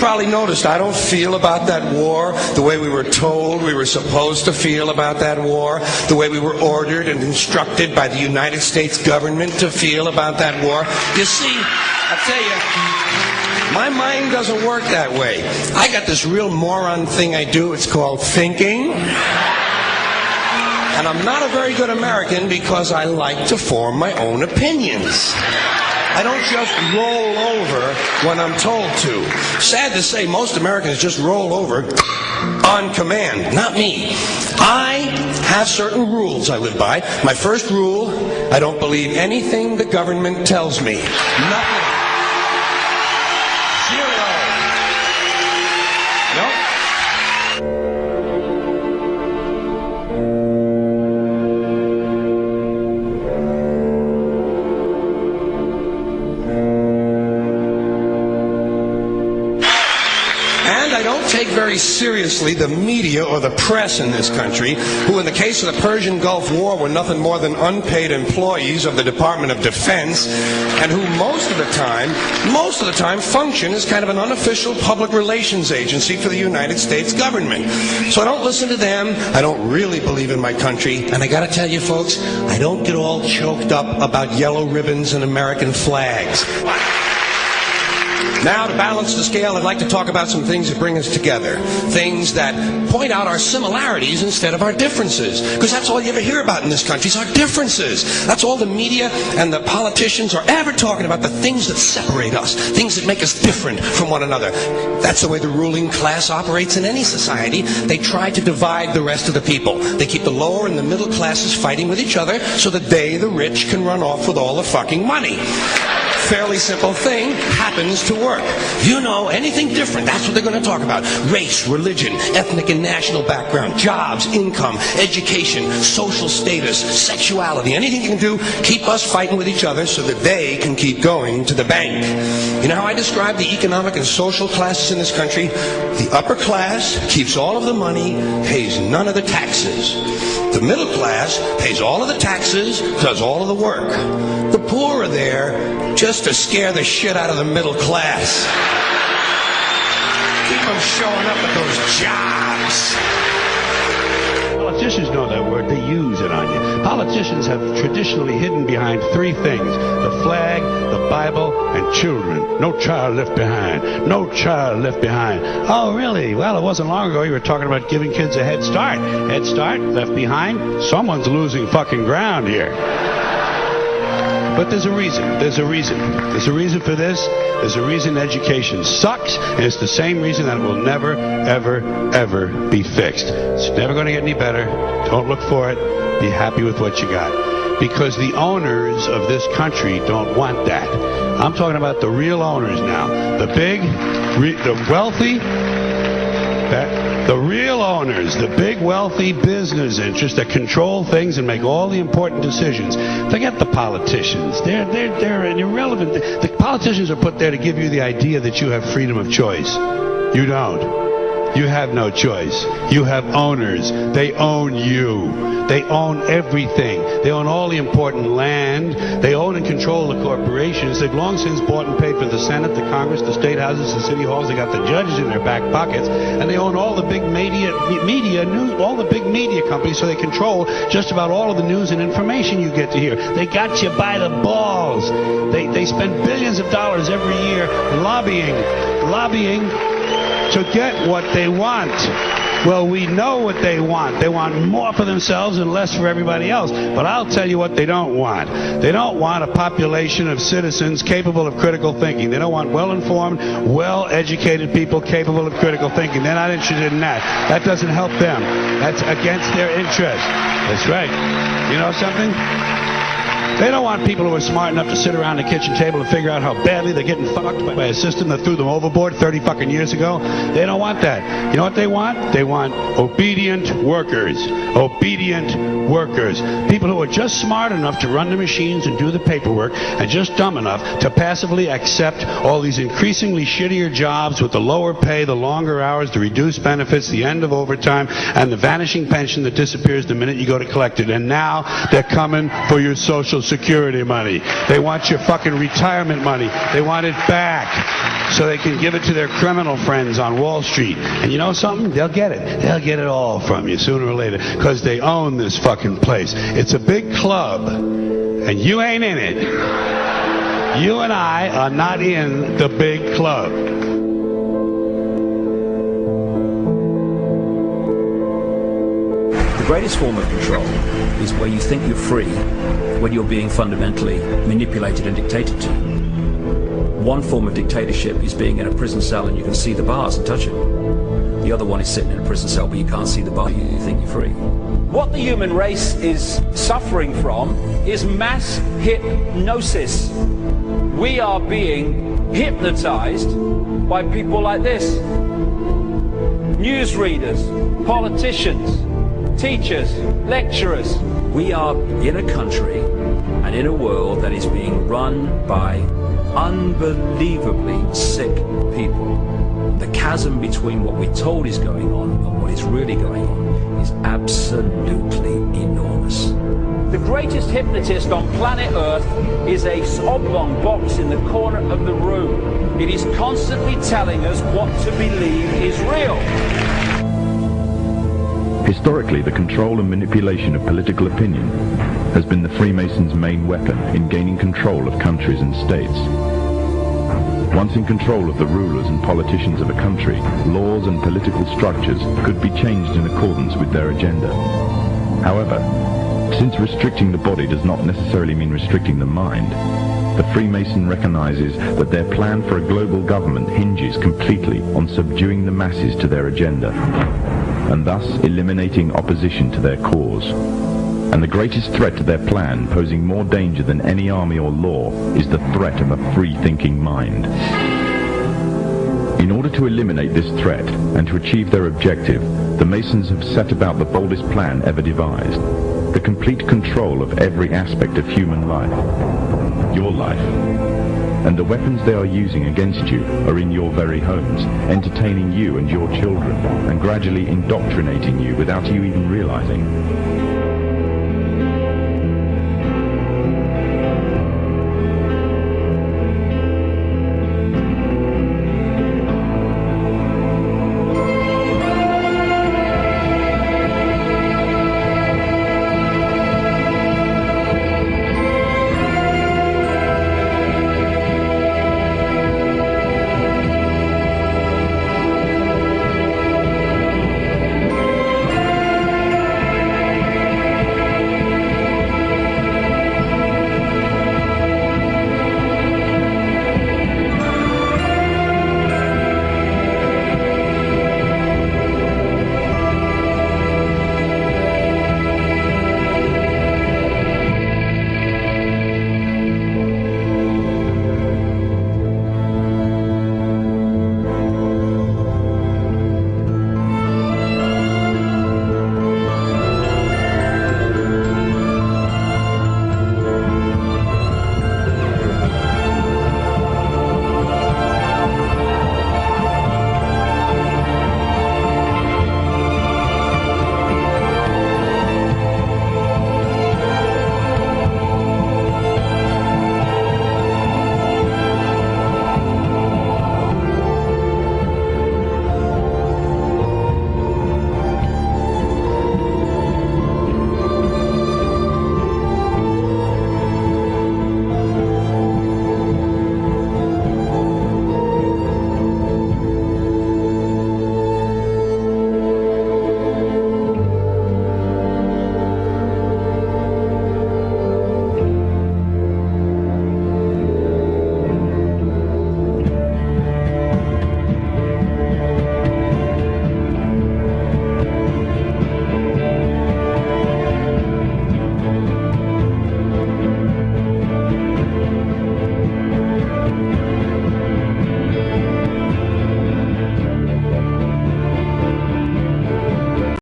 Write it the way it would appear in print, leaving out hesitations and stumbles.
probably noticed I don't feel about that war the way we were told we were supposed to feel about that war, the way we were ordered and instructed by the United States government to feel about that war. You see, I tell you, my mind doesn't work that way. I got this real moron thing I do. It's called thinking. And I'm not a very good American because I like to form my own opinions. I don't just roll over when I'm told to. Sad to say, most Americans just roll over on command. Not me. I have certain rules I live by. My first rule, I don't believe anything the government tells me. Nothing. Zero. Nope. I don't take very seriously the media or the press in this country, who in the case of the Persian Gulf War were nothing more than unpaid employees of the Department of Defense, and who most of the time function as kind of an unofficial public relations agency for the United States government. So I don't listen to them. I don't really believe in my country, and I gotta tell you folks, I don't get all choked up about yellow ribbons and American flags. Now, to balance the scale, I'd like to talk about some things that bring us together. Things that point out our similarities instead of our differences. Because that's all you ever hear about in this country is our differences. That's all the media and the politicians are ever talking about, the things that separate us, things that make us different from one another. That's the way the ruling class operates in any society. They try to divide the rest of the people. They keep the lower and the middle classes fighting with each other so that they, the rich, can run off with all the fucking money. Fairly simple thing happens to work. You know, anything different, that's what they're going to talk about. Race, religion, ethnic and national background, jobs, income, education, social status, sexuality, anything you can do, keep us fighting with each other so that they can keep going to the bank. You know how I describe the economic and social classes in this country? The upper class keeps all of the money, pays none of the taxes. The middle class pays all of the taxes, does all of the work. The poor are there just to scare the shit out of the middle class. Keep them showing up at those jobs. Politicians know that word. They use it on you. Politicians have traditionally hidden behind three things: the flag, the Bible, and children. No child left behind. No child left behind. Oh, really? Well, it wasn't long ago you were talking about giving kids a head start. Head start, left behind? Someone's losing fucking ground here. But there's a reason. There's a reason. There's a reason for this. There's a reason education sucks, and it's the same reason that it will never, ever, ever be fixed. It's never going to get any better. Don't look for it. Be happy with what you got. Because the owners of this country don't want that. I'm talking about the real owners now. The big, the wealthy, the real owners, the big wealthy business interests that control things and make all the important decisions. Forget the politicians. They're irrelevant. The politicians are put there to give you the idea that you have freedom of choice. You don't. You have no choice. You have owners. They own you. They own everything. They own all the important land. They own and control the corporations. They've long since bought and paid for the Senate, the Congress, the state houses, the city halls. They got the judges in their back pockets, and they own all the big media news, all the big media companies. So they control just about all of the news and information you get to hear. They got you by the balls. They spend billions of dollars every year lobbying to get what they want. Well, we know what they want. They want more for themselves and less for everybody else. But I'll tell you what they don't want. They don't want a population of citizens capable of critical thinking. They don't want well-informed, well-educated people capable of critical thinking. They're not interested in that. That doesn't help them. That's against their interest. That's right. You know something? They don't want people who are smart enough to sit around the kitchen table and figure out how badly they're getting fucked by a system that threw them overboard 30 fucking years ago. They don't want that. You know what they want? They want obedient workers. Obedient workers. People who are just smart enough to run the machines and do the paperwork, and just dumb enough to passively accept all these increasingly shittier jobs with the lower pay, the longer hours, the reduced benefits, the end of overtime, and the vanishing pension that disappears the minute you go to collect it. And now they're coming for your Social Security money. They want your fucking retirement money. They want it back. so they can give it to their criminal friends on Wall Street. And you know something? They'll get it. They'll get it all from you sooner or later, because they own this fucking place. It's a big club, and you ain't in it. You and I are not in the big club. The greatest form of control is where you think you're free when you're being fundamentally manipulated and dictated to. One form of dictatorship is being in a prison cell and you can see the bars and touch it. The other one is sitting in a prison cell but you can't see the bar, you think you're free. What the human race is suffering from is mass hypnosis. We are being hypnotized by people like this. Newsreaders, politicians, teachers, lecturers. We are in a country and in a world that is being run by unbelievably sick people. The chasm between what we're told is going on and what is really going on is absolutely enormous. The greatest hypnotist on planet Earth is a oblong box in the corner of the room. It is constantly telling us what to believe is real. Historically, the control and manipulation of political opinion has been the Freemasons' main weapon in gaining control of countries and states. Once in control of the rulers and politicians of a country, laws and political structures could be changed in accordance with their agenda. However, since restricting the body does not necessarily mean restricting the mind, the Freemason recognizes that their plan for a global government hinges completely on subduing the masses to their agenda, and thus eliminating opposition to their cause. And the greatest threat to their plan, posing more danger than any army or law, is the threat of a free-thinking mind. In order to eliminate this threat and to achieve their objective, the Masons have set about the boldest plan ever devised: the complete control of every aspect of human life, your life. And the weapons they are using against you are in your very homes, entertaining you and your children, and gradually indoctrinating you without you even realizing.